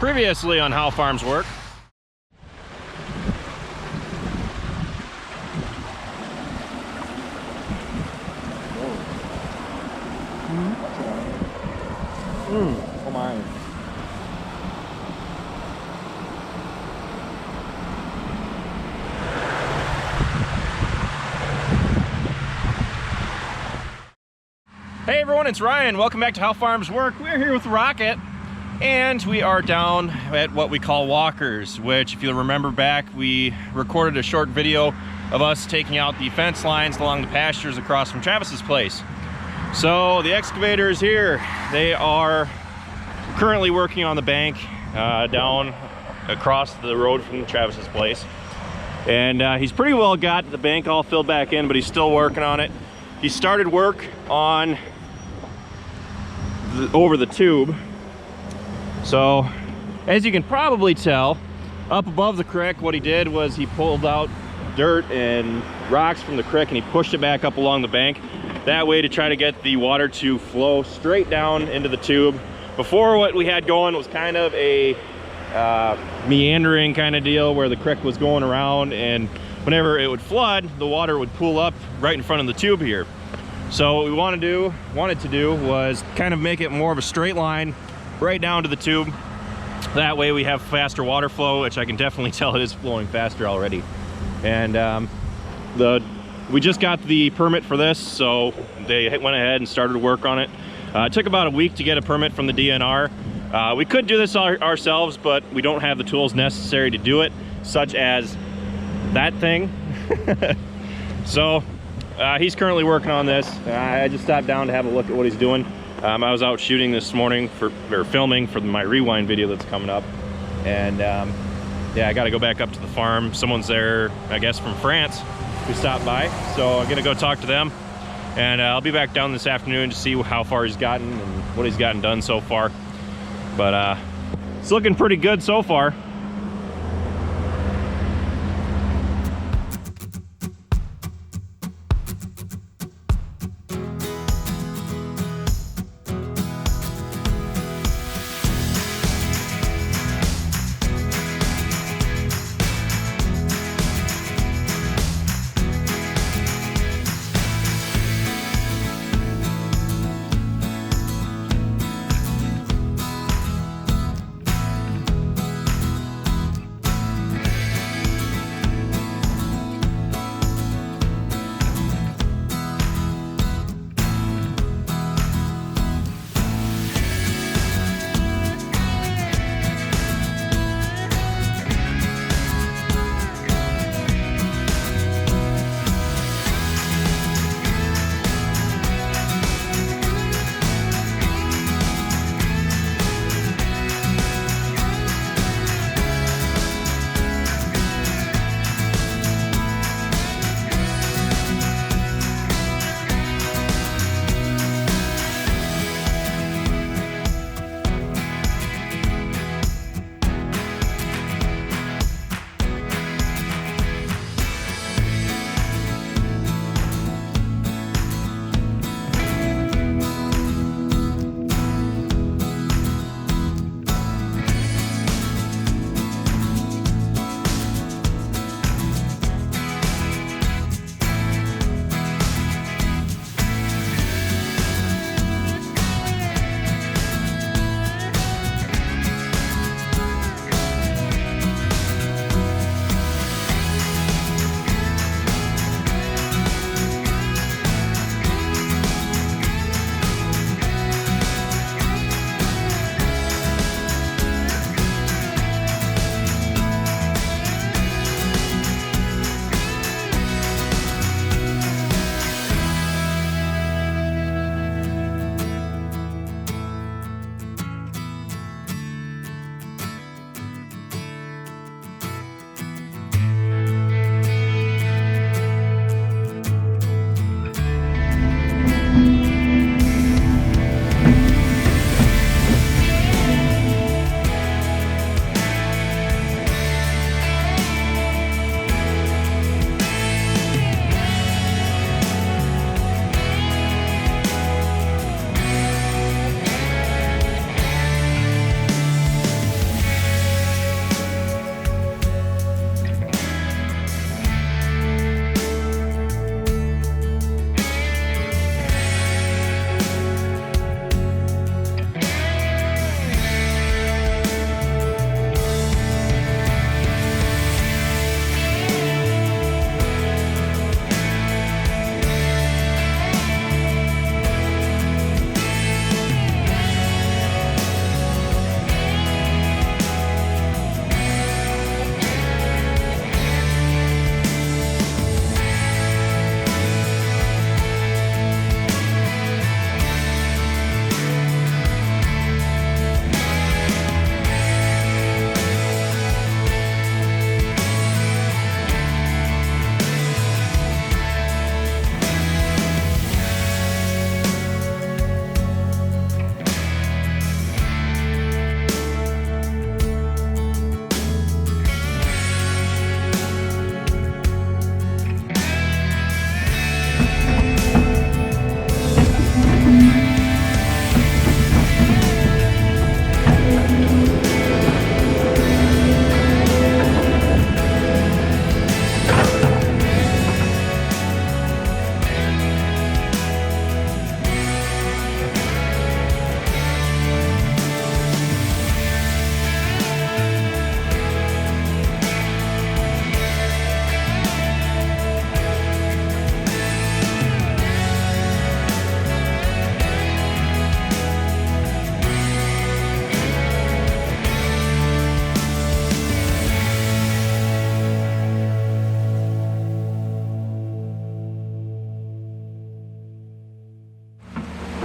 Previously on How Farms Work. Oh my. Hey everyone, it's Ryan. Welcome back to How Farms Work. We're here with Rocket, and we are down at what we call walkers, which if you'll remember back, we recorded a short video of us taking out the fence lines along the pastures across from Travis's place. So the excavator is here. They are currently working on the bank down across the road from Travis's place. And he's pretty well got the bank all filled back in, but he's still working on it. He started work on over the tube. So as you can probably tell, up above the creek, what he did was he pulled out dirt and rocks from the creek and he pushed it back up along the bank. That way to try to get the water to flow straight down into the tube. Before, what we had going was kind of a meandering kind of deal where the creek was going around, and whenever it would flood, the water would pool up right in front of the tube here. So what we wanted to do was kind of make it more of a straight line right down to the tube. That way we have faster water flow, which I can definitely tell it is flowing faster already. And we just got the permit for this, so they went ahead and started work on it. It took about a week to get a permit from the DNR. We could do this ourselves, but we don't have the tools necessary to do it, such as that thing. So he's currently working on this. I just stopped down to have a look at what he's doing. I was out shooting this morning filming for my rewind video that's coming up. And yeah, I got to go back up to the farm. Someone's there, I guess, from France who stopped by. So I'm gonna go talk to them. And I'll be back down this afternoon to see how far he's gotten and what he's gotten done so far. But it's looking pretty good so far.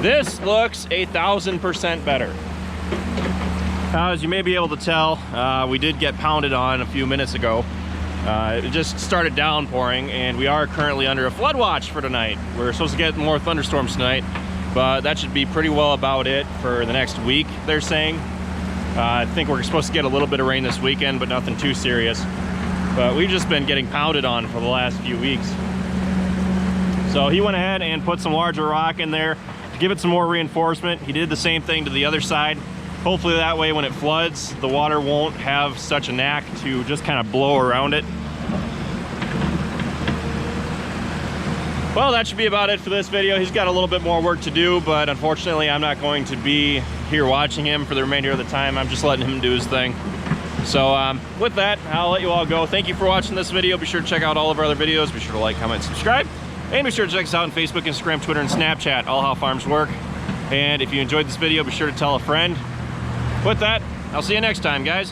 This looks 1,000% better. Now, as you may be able to tell, we did get pounded on a few minutes ago. It just started downpouring, and we are currently under a flood watch for tonight. We're supposed to get more thunderstorms tonight, but that should be pretty well about it for the next week, they're saying. I think we're supposed to get a little bit of rain this weekend, but nothing too serious. But we've just been getting pounded on for the last few weeks. So he went ahead and put some larger rock in there to give it some more reinforcement. He did the same thing to the other side. Hopefully that way when it floods, the water won't have such a knack to just kind of blow around it. Well, that should be about it for this video. He's got a little bit more work to do, but unfortunately I'm not going to be here watching him for the remainder of the time. I'm just letting him do his thing. So with that, I'll let you all go. Thank you for watching this video. Be sure to check out all of our other videos. Be sure to like, comment, subscribe. And be sure to check us out on Facebook, Instagram, Twitter, and Snapchat, all how farms work. And if you enjoyed this video, be sure to tell a friend. With that, I'll see you next time, guys.